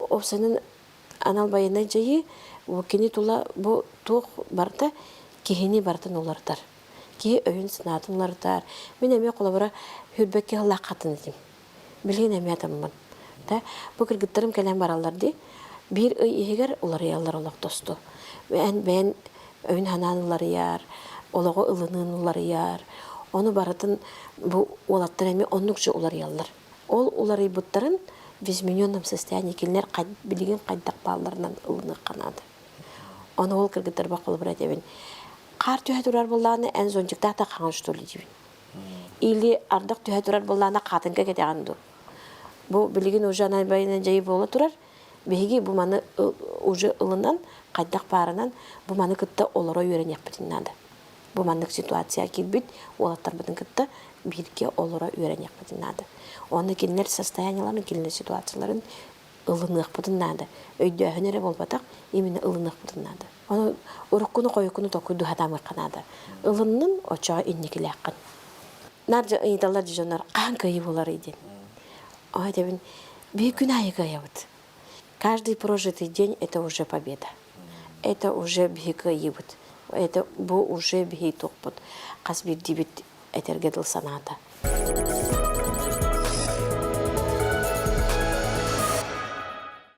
осының анал байына жайы, кені тула бұл туқ барда, кехені бартын олардар. Кеге өйін сынатын олардар. Мен әме қолабыра хүрбәкке ғылақ қатын едім. Білген әме атамын. Бұл кіргіттірім кәлем баралар де, бір өй егер олар ялар олақ досту. Бән өйін ханан олар яр, олығы ылының олар яр. Оны баратын бұл олаттыр әме оннықшы олар ялар. Олар бұттарын в измененном состоянии келінер білген қайдақ балаларынан ылыны қанады. Оны ол кіргіттір бақылы бір әдебін. Қар түйе тұрар болағына ән зонжықта та қаңын штолы дейбін. Или ардық түйе тұрар болағына қатынға кетеғанды. Бұл білген уже анайбайынан жайы болы тұрар. Беге бұл маны уже ылынан, қайдақ барынан бұл маны күтті олары өрен яқпытынады. Бұл мандық ситуация келбет, олаттар бұдың күтті бірге олары өрен яқпытынады. Оны келінер состоянияларын, келінер ситуацияларын ылынық бұдынады. Өйді өңірі болбатақ, емені ылынық бұдынады. Оны ұрыққыны қойыққыны тоқыды адамға қанады. Ылынның очаға үннекілі ақын. Наржы ұйдалар жонар қан көйі болар еден. Ой, дебін, бей күн айығы айыбыд. Каждый прожитый день – это уже победа. Это уже бей көйі бұд. Это бұл уже бей тоқ бұд. Қас бір дебет әтергеділ санады.